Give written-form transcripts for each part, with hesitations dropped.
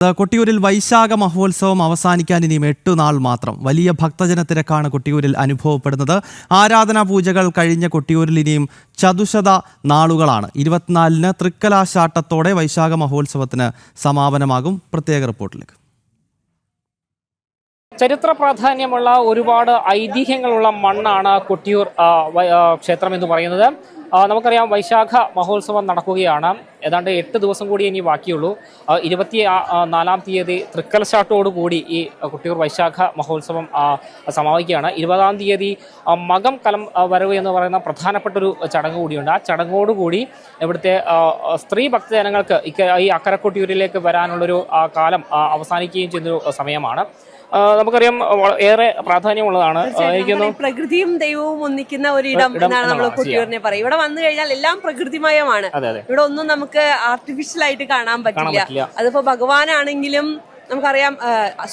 കൊട്ടിയൂരിൽ വൈശാഖ മഹോത്സവം അവസാനിക്കാൻ ഇനിയും 8 നാൾ മാത്രം. വലിയ ഭക്തജന തിരക്കാണ് കൊട്ടിയൂരിൽ അനുഭവപ്പെടുന്നത്. ആരാധനാ പൂജകൾ കഴിഞ്ഞ കൊട്ടിയൂരിൽ ഇനിയും ചതുശത നാളുകളാണ്. 24-ന് തൃക്കലാശാട്ടത്തോടെ വൈശാഖ മഹോത്സവത്തിന് സമാപനമാകും. പ്രത്യേക റിപ്പോർട്ടിലേക്ക്. ചരിത്ര പ്രാധാന്യമുള്ള ഒരുപാട് ഐതിഹ്യങ്ങളുള്ള മണ്ണാണ് കൊട്ടിയൂർ ക്ഷേത്രം എന്ന് പറയുന്നത്. നമുക്കറിയാം, വൈശാഖ മഹോത്സവം നടക്കുകയാണ്. ഏതാണ്ട് 8 ദിവസം കൂടി ഇനി ബാക്കിയുള്ളൂ. 24-ാം തീയതി തൃക്കലശാട്ടോടുകൂടി ഈ കൊട്ടിയൂർ വൈശാഖ മഹോത്സവം സമാപിക്കുകയാണ്. 20-ാം തീയതി മകം കലം വരവ് എന്ന് പറയുന്ന പ്രധാനപ്പെട്ടൊരു ചടങ്ങ് കൂടിയുണ്ട്. ആ ചടങ്ങോടുകൂടി ഇവിടുത്തെ സ്ത്രീ ഭക്തജനങ്ങൾക്ക് ഈ അക്കരെ കൊട്ടിയൂരിലേക്ക് വരാനുള്ളൊരു കാലം അവസാനിക്കുകയും ചെയ്യുന്നൊരു സമയമാണ്. നമുക്കറിയാം, ഏറെ പ്രാധാന്യമുള്ളതാണ്. പ്രകൃതിയും ദൈവവും ഒന്നിക്കുന്ന ഒരിടം എന്നാണ് നമ്മൾ കൊട്ടിയൂരിനെ പറയും. ഇവിടെ വന്നു കഴിഞ്ഞാൽ എല്ലാം പ്രകൃതിമയമാണ്. ഇവിടെ ഒന്നും നമുക്ക് ആർട്ടിഫിഷ്യൽ ആയിട്ട് കാണാൻ പറ്റില്ല. അതിപ്പോ ഭഗവാനാണെങ്കിലും നമുക്കറിയാം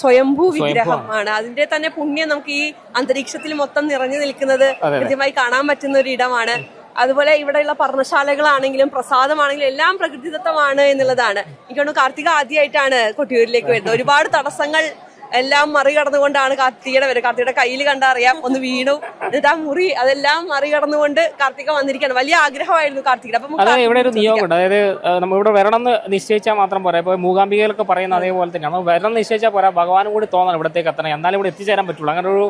സ്വയംഭൂ വിഗ്രഹമാണ്. അതിന്റെ തന്നെ പുണ്യം നമുക്ക് ഈ അന്തരീക്ഷത്തിൽ മൊത്തം നിറഞ്ഞു നിൽക്കുന്നത് കൃത്യമായി കാണാൻ പറ്റുന്ന ഒരു ഇടമാണ്. അതുപോലെ ഇവിടെയുള്ള പർണശാലകളാണെങ്കിലും പ്രസാദമാണെങ്കിലും എല്ലാം പ്രകൃതിദത്തമാണ് എന്നുള്ളതാണ്. എനിക്ക് തോന്നുന്നു കാർത്തിക ആദ്യമായിട്ടാണ് കൊട്ടിയൂരിലേക്ക് വരുന്നത്. ഒരുപാട് തടസ്സങ്ങൾ എല്ലാം മറികടന്നുകൊണ്ടാണ് കാർത്തികയുടെ കയ്യിൽ കണ്ടറിയാം ഒന്ന് വീണു, എന്നിട്ട് ആ മുറി അതെല്ലാം മറികടന്നുകൊണ്ട് കാർത്തിക വന്നിരിക്കുകയാണ്. വലിയ ആഗ്രഹമായിരുന്നു കാർത്തികയുടെ. അതായത് ഇവിടെ ഒരു നിയോഗമുണ്ട്. അതായത് നമ്മൾ ഇവിടെ വരണം എന്ന് നിശ്ചയിച്ചാൽ മാത്രം പോരാ. ഇപ്പോൾ മൂകാംബികയിലൊക്കെ പറയുന്ന അതേപോലെ തന്നെയാണ്. വരണം എന്ന് നിശ്ചയിച്ചാൽ പോരാ, ഭഗവാനും കൂടി തോന്നണം ഇവിടത്തേക്ക് എത്തണം, എന്നാലും ഇവിടെ എത്തിച്ചേരാൻ പറ്റുള്ളൂ. അങ്ങനെ ഒരു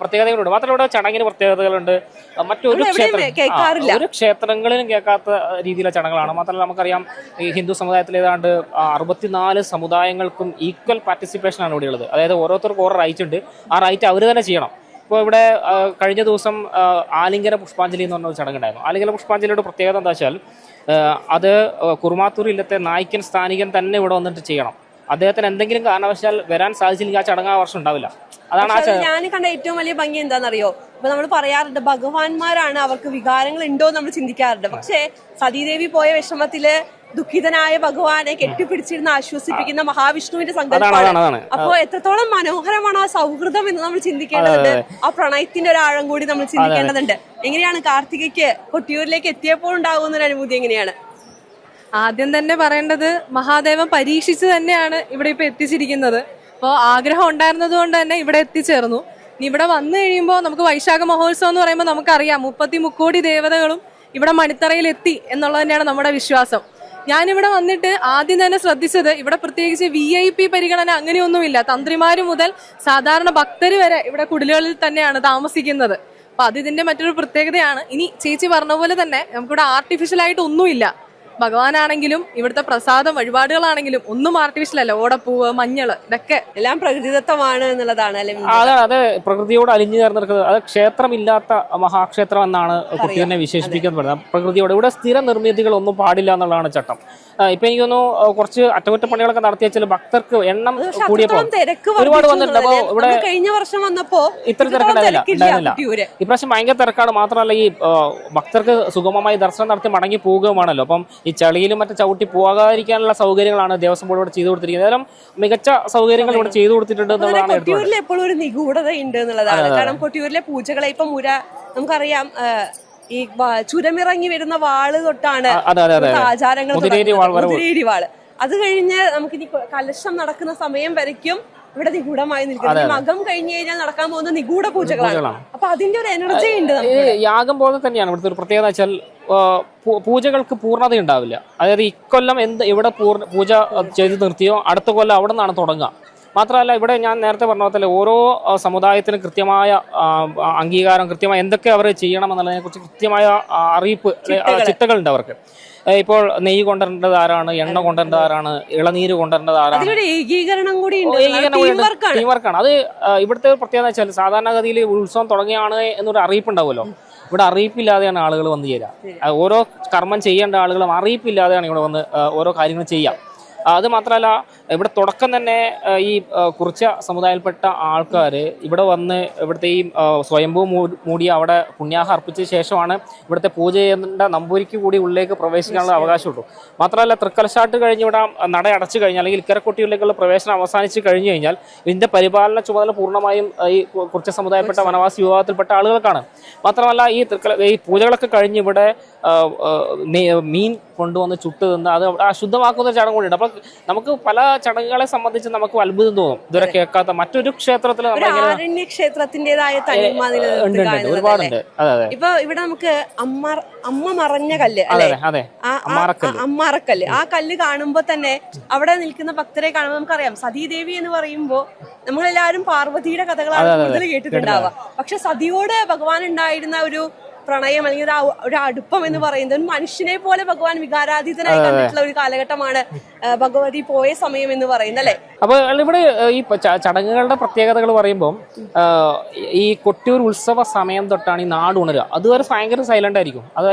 പ്രത്യേകതകളുണ്ട്. മാത്രമല്ല ഇവിടെ ചടങ്ങിന് പ്രത്യേകതകളുണ്ട്. മറ്റൊരു ക്ഷേത്രങ്ങളിലും കേൾക്കാത്ത രീതിയിലുള്ള ചടങ്ങുകളാണ്. മാത്രമല്ല നമുക്കറിയാം, ഈ ഹിന്ദു സമുദായത്തിൽ ഏതാണ്ട് 64 സമുദായങ്ങൾക്കും ഈക്വൽ പാർട്ടിസിപ്പേഷനാണ് ഇവിടെ ഉള്ളത്. അതായത് ഓരോരുത്തർക്കും ഓരോ റൈറ്റ് ഉണ്ട്. ആ റൈറ്റ് അവർ തന്നെ ചെയ്യണം. ഇപ്പോൾ ഇവിടെ കഴിഞ്ഞ ദിവസം ആലിംഗന പുഷ്പാഞ്ജലി എന്ന് പറഞ്ഞ ഒരു ചടങ്ങുണ്ടായിരുന്നു. ആലിംഗന പുഷ്പാഞ്ജലിയുടെ പ്രത്യേകത എന്താ വെച്ചാൽ, അത് കുറുമാത്തൂർ ഇല്ലത്തെ നായ്ക്കൻ സ്ഥാനികൻ തന്നെ ഇവിടെ വന്നിട്ട് ചെയ്യണം. അദ്ദേഹത്തിന് എന്തെങ്കിലും കാരണവശാൽ വരാൻ സാധിച്ചില്ലെങ്കിൽ ആ ചടങ്ങ് ആ വർഷം ഉണ്ടാവില്ല. അതാണ് ഞാൻ കണ്ട ഏറ്റവും വലിയ ഭംഗി എന്താണെന്നറിയോ? ഇപ്പൊ നമ്മൾ പറയാറുണ്ട് ഭഗവാന്മാരാണ്, അവർക്ക് വികാരങ്ങൾ ഉണ്ടോ എന്ന് നമ്മൾ ചിന്തിക്കാറുണ്ട്. പക്ഷേ സതീദേവി പോയ വിഷമത്തില് ദുഃഖിതനായ ഭഗവാനെ കെട്ടിപ്പിടിച്ചിരുന്ന് ആശ്വസിപ്പിക്കുന്ന മഹാവിഷ്ണുവിന്റെ സങ്കല്പമാണ്. അപ്പോ എത്രത്തോളം മനോഹരമാണ് ആ സൗഹൃദം എന്ന് നമ്മൾ ചിന്തിക്കേണ്ടതുണ്ട്. ആ പ്രണയത്തിന്റെ ഒരു ആഴം കൂടി നമ്മൾ ചിന്തിക്കേണ്ടതുണ്ട്. എങ്ങനെയാണ് കാർത്തികയ്ക്ക് കൊട്ടിയൂരിലേക്ക് എത്തിയപ്പോൾ ഉണ്ടാകുന്ന ഒരു അനുഭൂതി എങ്ങനെയാണ്? ആദ്യം തന്നെ പറയേണ്ടത്, മഹാദേവൻ പരീക്ഷിച്ച് തന്നെയാണ് ഇവിടെ ഇപ്പൊ എത്തിച്ചിരിക്കുന്നത്. അപ്പോൾ ആഗ്രഹം ഉണ്ടായിരുന്നത് കൊണ്ട് തന്നെ ഇവിടെ എത്തിച്ചേർന്നു. ഇനി ഇവിടെ വന്നു കഴിയുമ്പോൾ നമുക്ക് വൈശാഖ മഹോത്സവം എന്ന് പറയുമ്പോൾ നമുക്കറിയാം 33 കോടി ദേവതകളും ഇവിടെ മണിത്തറയിൽ എത്തി എന്നുള്ളത് തന്നെയാണ് നമ്മുടെ വിശ്വാസം. ഞാനിവിടെ വന്നിട്ട് ആദ്യം തന്നെ ശ്രദ്ധിച്ചത്, ഇവിടെ പ്രത്യേകിച്ച് VIP പരിഗണന അങ്ങനെയൊന്നുമില്ല. തന്ത്രിമാര് മുതൽ സാധാരണ ഭക്തര് വരെ ഇവിടെ കുടിലുകളിൽ തന്നെയാണ് താമസിക്കുന്നത്. അപ്പൊ അത് ഇതിന്റെ മറ്റൊരു പ്രത്യേകതയാണ്. ഇനി ചേച്ചി പറഞ്ഞ പോലെ തന്നെ നമുക്കിവിടെ ആർട്ടിഫിഷ്യൽ ആയിട്ട് ഒന്നുമില്ല. ഭഗവാനാണെങ്കിലും ഇവിടുത്തെ പ്രസാദം വഴിപാടുകളാണെങ്കിലും ഒന്നും ആർട്ടിഫിഷ്യൽ അല്ല. ഓടപ്പൂവ്, മഞ്ഞള്, ഇതൊക്കെ എല്ലാം പ്രകൃതിദത്തമാണ് എന്നുള്ളതാണ്. അത് പ്രകൃതിയോട് അലിഞ്ഞു ചേർന്നിരിക്കുന്നത്. അത് ക്ഷേത്രമില്ലാത്ത മഹാക്ഷേത്രം എന്നാണ് കൊട്ടിയൂരിനെ വിശേഷിപ്പിക്കപ്പെടുന്നത്. പ്രകൃതിയോട് ഇവിടെ സ്ഥിര നിർമ്മിതികൾ ഒന്നും പാടില്ല എന്നുള്ളതാണ് ചട്ടം. ഇപ്പൊ എനിക്കൊന്നു കുറച്ച് അറ്റകുറ്റപ്പണികളൊക്കെ നടത്തിയ ചില ഭക്തർക്ക് എണ്ണം കൂടിയപ്പോ ഒരുപാട് വന്നിട്ടുണ്ട്. അപ്പൊ ഇവിടെ കഴിഞ്ഞ വർഷം വന്നപ്പോ ഇത്ര തിരക്കുണ്ടായിരുന്നില്ല. ഇപ്രാവശ്യം ഭയങ്കര തിരക്കാണ്. മാത്രമല്ല ഈ ഭക്തർക്ക് സുഗമമായി ദർശനം നടത്തി മടങ്ങി പോവുകയാണല്ലോ. അപ്പം ഈ ചളിയിലും മറ്റു ചവിട്ടി പോകാതിരിക്കാനുള്ള സൗകര്യങ്ങളാണ് ദേവസ്വം ബോർഡ് ഇവിടെ ചെയ്തു കൊടുത്തിരിക്കുന്നത്. ഏതായാലും മികച്ച സൗകര്യങ്ങൾ ഇവിടെ ചെയ്തു കൊടുത്തിട്ടുണ്ട് എന്നുള്ളതാണ്. കൊട്ടിയൂരിൽ എപ്പോഴും ഒരു നിഗൂഢത ഉണ്ട് എന്നുള്ളതാണ്. കാരണം കൊട്ടിയൂരിലെ പൂജകളെ ഇപ്പൊ നമുക്കറിയാം, ഈ ചുരമിറങ്ങി വരുന്ന വാള് തൊട്ടാണ് ആചാരങ്ങൾ. മുതിരേരി വാള് അത് കഴിഞ്ഞ് നമുക്കിനി കലശം നടക്കുന്ന സമയം വരയ്ക്കും ഇവിടെ നിഗൂഢമായി നിൽക്കുന്നത്. മകം കഴിഞ്ഞു കഴിഞ്ഞാൽ നടക്കാൻ പോകുന്ന നിഗൂഢ പൂജകളാണ്. അപ്പൊ അതിന്റെ ഒരു എനർജി ഉണ്ട്. യാഗം പോലെ തന്നെയാണ് ഇവിടുത്തെ ഒരു പ്രത്യേകത വെച്ചാൽ, പൂജകൾക്ക് പൂർണ്ണത ഉണ്ടാവില്ല. അതായത് ഇക്കൊല്ലം ഇവിടെ പൂജ ചെയ്ത് നിർത്തിയോ അടുത്ത കൊല്ലം അവിടെ നിന്നാണ് തുടങ്ങുക. മാത്രമല്ല ഇവിടെ ഞാൻ നേരത്തെ പറഞ്ഞ പോലെ ഓരോ സമുദായത്തിനും കൃത്യമായ അംഗീകാരം, കൃത്യമായി എന്തൊക്കെ അവർ ചെയ്യണം എന്നുള്ളതിനെ കുറിച്ച് കൃത്യമായ അറിയിപ്പ് ചിട്ടകളുണ്ട് അവർക്ക്. ഇപ്പോൾ നെയ്യ് കൊണ്ടുവരേണ്ടത് ആരാണ്, എണ്ണ കൊണ്ടുവരേണ്ടത് ആരാണ്, ഇളനീര് കൊണ്ടുവരേണ്ടത് ആരാണ്, ടീം വർക്കാണ്. അത് ഇവിടുത്തെ പ്രത്യേകത വെച്ചാൽ, സാധാരണഗതിയിൽ ഉത്സവം തുടങ്ങിയാണ് എന്നൊരു അറിയിപ്പുണ്ടാവുമല്ലോ. ഇവിടെ അറിയിപ്പില്ലാതെയാണ് ആളുകൾ വന്ന് ചേരുക. ഓരോ കർമ്മം ചെയ്യേണ്ട ആളുകളും അറിയിപ്പില്ലാതെയാണ് ഇവിടെ വന്ന് ഓരോ കാര്യങ്ങൾ ചെയ്യാം. അത് മാത്രമല്ല, ഇവിടെ തുടക്കം തന്നെ ഈ കുറിച്ച സമുദായത്തിൽപ്പെട്ട ആൾക്കാർ ഇവിടെ വന്ന് ഇവിടുത്തെ ഈ സ്വയംഭൂ മൂടി അവിടെ പുണ്യാഹം അർപ്പിച്ച ശേഷമാണ് ഇവിടുത്തെ പൂജ ചെയ്യേണ്ട നമ്പൂരിക്ക് കൂടി ഉള്ളിലേക്ക് പ്രവേശിക്കാനുള്ള അവകാശമുള്ളൂ. മാത്രമല്ല, തൃക്കലശാട്ട് കഴിഞ്ഞ് ഇവിടെ നട അടച്ചു കഴിഞ്ഞാൽ, അല്ലെങ്കിൽ ഇക്കരക്കൊട്ടിയിലേക്കുള്ള പ്രവേശനം അവസാനിച്ച് കഴിഞ്ഞു കഴിഞ്ഞാൽ ഇതിൻ്റെ പരിപാലന ചുമതല പൂർണ്ണമായും ഈ കുറിച്ച സമുദായപ്പെട്ട വനവാസി വിഭാഗത്തിൽപ്പെട്ട ആളുകൾക്കാണ്. മാത്രമല്ല, ഈ പൂജകളൊക്കെ കഴിഞ്ഞ് ഇവിടെ മീൻ കൊണ്ടുവന്ന് ചുട്ട് നിന്ന് അത് അശുദ്ധമാക്കുന്ന ചടങ്ങ് കൂടിയുണ്ട്. അപ്പൊ നമുക്ക് പല ചടങ്ങുകളെ സംബന്ധിച്ച് നമുക്ക് അത്ഭുതം തോന്നും, ഇതുവരെ കേൾക്കാത്ത മറ്റൊരു ക്ഷേത്രത്തിൽ ആരണ്യ ക്ഷേത്രത്തിന്റേതായ തനിമ നിലനിർത്തുക ഒരുപാടുണ്ട്. അതെ അതെ. ഇപ്പൊ ഇവിടെ നമുക്ക് അമ്മ മറഞ്ഞ കല്ല് അതെ അതെ, അമ്മാറക്കല്ല്, ആ കല്ല് കാണുമ്പോ തന്നെ അവിടെ നിൽക്കുന്ന ഭക്തരെ കാണുമ്പോൾ നമുക്കറിയാം സതീദേവി എന്ന് പറയുമ്പോ നമ്മളെല്ലാവരും പാർവതിയുടെ കഥകളാണ് കൂടുതൽ കേട്ടിട്ടുണ്ടാവുക. പക്ഷെ സതിയോട് ഭഗവാൻ ഉണ്ടായിരുന്ന ഒരു പ്രണയം അല്ലെങ്കിൽ ഒരു അടുപ്പം എന്ന് പറയുന്നത് ഒരു മനുഷ്യനെ പോലെ ഭഗവാൻ വികാരാതീതനായി കണ്ടിട്ടുള്ള ഒരു കാലഘട്ടമാണ് ഭഗവതി പോയ സമയം എന്ന് പറയുന്നത് അല്ലെ. അപ്പൊ ഇവിടെ ഈ ചടങ്ങുകളുടെ പ്രത്യേകതകൾ പറയുമ്പോൾ ഈ കൊട്ടിയൂർ ഉത്സവ സമയം തൊട്ടാണ് ഈ നാട് ഉണരുക. അതുവരെ ഭയങ്കര സൈലന്റ് ആയിരിക്കും. അത്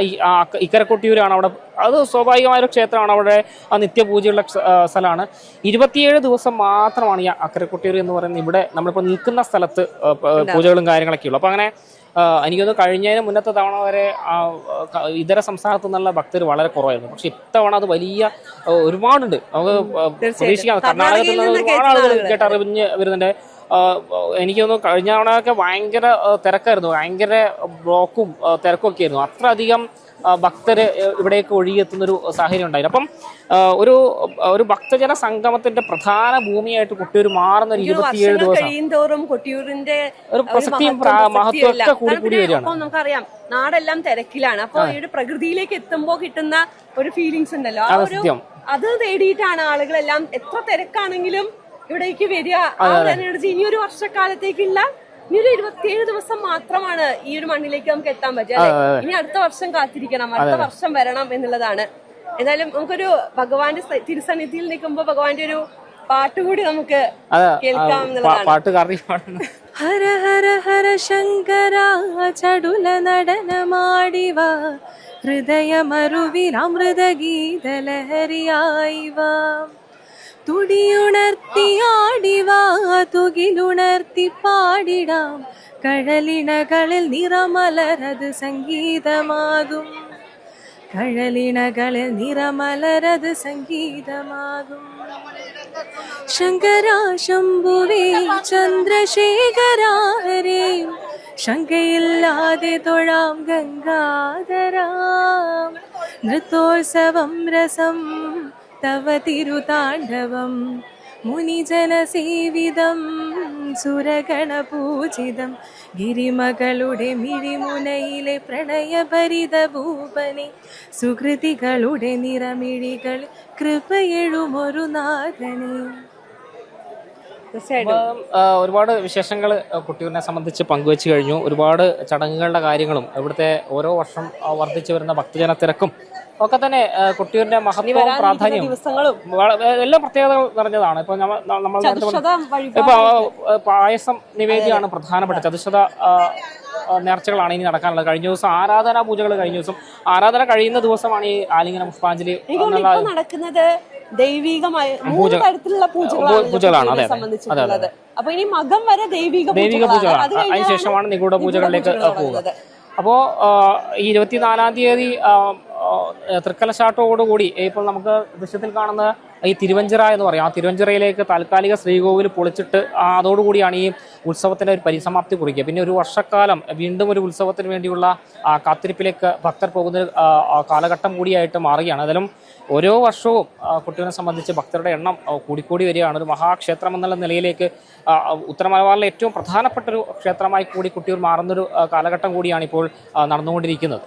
ഇക്കര കൊട്ടിയൂരാണ് അവിടെ, അത് സ്വാഭാവികമായൊരു ക്ഷേത്രമാണ്, അവിടെ ആ നിത്യപൂജയുള്ള സ്ഥലമാണ്. 27 ദിവസം മാത്രമാണ് ഈ അക്കര കൊട്ടിയൂർ എന്ന് പറയുന്നത് ഇവിടെ നമ്മളിപ്പോൾ നിൽക്കുന്ന സ്ഥലത്ത് പൂജകളും കാര്യങ്ങളൊക്കെ ഉള്ളു. അപ്പൊ അങ്ങനെ എനിക്കൊന്ന് കഴിഞ്ഞതിന് മുന്നത്തെ തവണ വരെ ഇതര സംസ്ഥാനത്തു നിന്നുള്ള ഭക്തർ വളരെ കുറവായിരുന്നു. പക്ഷെ ഇത്തവണ അത് വലിയ ഒരുപാടുണ്ട്. നമുക്ക് പ്രതീക്ഷിക്കാം. കർണാടകത്തിൽ നിന്ന് ഒരുപാട് ആളുകൾ കേട്ടറിഞ്ഞ് വരുന്നുണ്ട്. എനിക്കൊന്ന് കഴിഞ്ഞ തവണയൊക്കെ ഭയങ്കര തിരക്കായിരുന്നു, ഭയങ്കര ബ്ലോക്കും തിരക്കും ഒക്കെ ആയിരുന്നു. അത്രയധികം ഭക്തര് ഇവിടേക്ക് ഒഴുകിയെത്തുന്നൊരു സാഹചര്യം ഉണ്ടായിരുന്നു. അപ്പം ഒരു ഭക്തജന സംഗമത്തിന്റെ പ്രധാന ഭൂമിയായിട്ട് കൊട്ടിയൂർ മാറുന്ന 27 ദിവസം കൊട്ടിയൂരിന്റെ ഒരു പ്രസക്തിയും മഹത്വം ഒക്കെ കൂടി വരികയാണ്. നമുക്കറിയാം നാടെല്ലാം തിരക്കിലാണ്. അപ്പൊ ഈ ഒരു പ്രകൃതിയിലേക്ക് എത്തുമ്പോ കിട്ടുന്ന ഒരു ഫീലിങ്സ് ഉണ്ടല്ലോ, അത് തേടിയിട്ടാണ് ആളുകളെല്ലാം എത്ര തിരക്കാണെങ്കിലും ഇവിടേക്ക് വരിക. ആ ഒരു എനർജി ഇനി ഒരു വർഷക്കാലത്തേക്കില്ല, ഇനി ഒരു 27 ദിവസം മാത്രമാണ് ഈ ഒരു മണ്ണിലേക്ക് നമുക്ക് എത്താൻ പറ്റുക. ഇനി അടുത്ത വർഷം കാത്തിരിക്കണം, അടുത്ത വർഷം വരണം എന്നുള്ളതാണ്. എന്തായാലും നമുക്കൊരു ഭഗവാന്റെ തിരുസന്നിധിയിൽ നിൽക്കുമ്പോ ഭഗവാന്റെ ഒരു പാട്ടുകൂടി നമുക്ക് കേൾക്കാം എന്നുള്ളതാണ്. ഹര ഹര ഹര ശങ്കര ചടുല നടനമാടിവ ഹൃദയമരുവിലമൃത ഗീതലഹരിയായിവ തുടിയുണർത്തിയാടിവാ തുകിലുണർത്തി പാടിടാം കഴലിണകളിൽ നിറമലരത് സംഗീതമാകും കഴലിണകളിൽ നിറമലരത് സംഗീതമാകും ശങ്കരാ ശംഭുവേ ചന്ദ്രശേഖരാ ഹരേ ശങ്കയില്ലാതെ തൊഴാം ഗംഗാധരാം നൃത്തോത്സവം രസം തവ തിരുതാണ്ഡവം മുനിജനസേവിതം സുരഗണപൂജിതം ഗിരിമകളുടെ മിഴിമുനയിലെ പ്രണയഭരിത ഭൂപനെ സുഹൃതികളുടെ നിറമിഴികൾ കൃപയെഴുമൊരു നാഥനെ. ഒരുപാട് വിശേഷങ്ങൾ കൊട്ടിയൂരിനെ സംബന്ധിച്ച് പങ്കുവെച്ചു കഴിഞ്ഞു. ഒരുപാട് ചടങ്ങുകളുടെ കാര്യങ്ങളും ഇവിടുത്തെ ഓരോ വർഷം വർദ്ധിച്ചു വരുന്ന ഭക്തജന തിരക്കും ഒക്കെ തന്നെ കൊട്ടിയൂരിന്റെ മഹത്വവും പ്രാധാന്യവും എല്ലാ പ്രത്യേകതകൾ നിറഞ്ഞതാണ്. ഇപ്പൊ നമ്മൾ ഇപ്പൊ പായസം നിവേദ്യമാണ് പ്രധാനപ്പെട്ട ചതുശത നേർച്ചകളാണ് ഇനി നടക്കാനുള്ളത്. കഴിഞ്ഞ ദിവസം ആരാധനാ പൂജകൾ കഴിഞ്ഞ ദിവസം ആരാധന കഴിയുന്ന ദിവസമാണ് ഈ ആലിംഗന പുഷ്പാഞ്ജലി നടക്കുന്നത്. ദൈവികമായ 3 തരത്തിലുള്ള പൂജകളാണ് സംബന്ധിച്ചിട്ടുള്ളത്. അപ്പൊ ഇനി മകം വരെ ദൈവിക പൂജകളാണ്. അതിനുശേഷമാണ് നിഗൂഢ പൂജകളിലേക്ക് പോകുക. അപ്പോൾ ഈ 24-ാം തീയതി തൃക്കലശാട്ടോടുകൂടി ഇപ്പോൾ നമുക്ക് ദൃശ്യത്തിൽ കാണുന്ന ഈ തിരുവഞ്ചിറ എന്ന് പറയും, ആ തിരുവഞ്ചിറയിലേക്ക് താൽക്കാലിക ശ്രീകോവിൽ പൊളിച്ചിട്ട് അതോടുകൂടിയാണ് ഈ ഉത്സവത്തിൻ്റെ ഒരു പരിസമാപ്തി കുറിക്കുക. പിന്നെ ഒരു വർഷക്കാലം വീണ്ടും ഒരു ഉത്സവത്തിന് വേണ്ടിയുള്ള കാത്തിരിപ്പിലേക്ക് ഭക്തർ പോകുന്ന കാലഘട്ടം കൂടിയായിട്ട് മാറുകയാണ്. അതിലും ഓരോ വർഷവും കൊട്ടിയൂരിനെ സംബന്ധിച്ച് ഭക്തരുടെ എണ്ണം കൂടിക്കൂടി വരികയാണ്. ഒരു മഹാക്ഷേത്രം എന്നുള്ള നിലയിലേക്ക് ഉത്തര മലബാറിലെ ഏറ്റവും പ്രധാനപ്പെട്ട ഒരു ക്ഷേത്രമായി കൂടി കൊട്ടിയൂർ മാറുന്നൊരു കാലഘട്ടം കൂടിയാണ് ഇപ്പോൾ നടന്നുകൊണ്ടിരിക്കുന്നത്.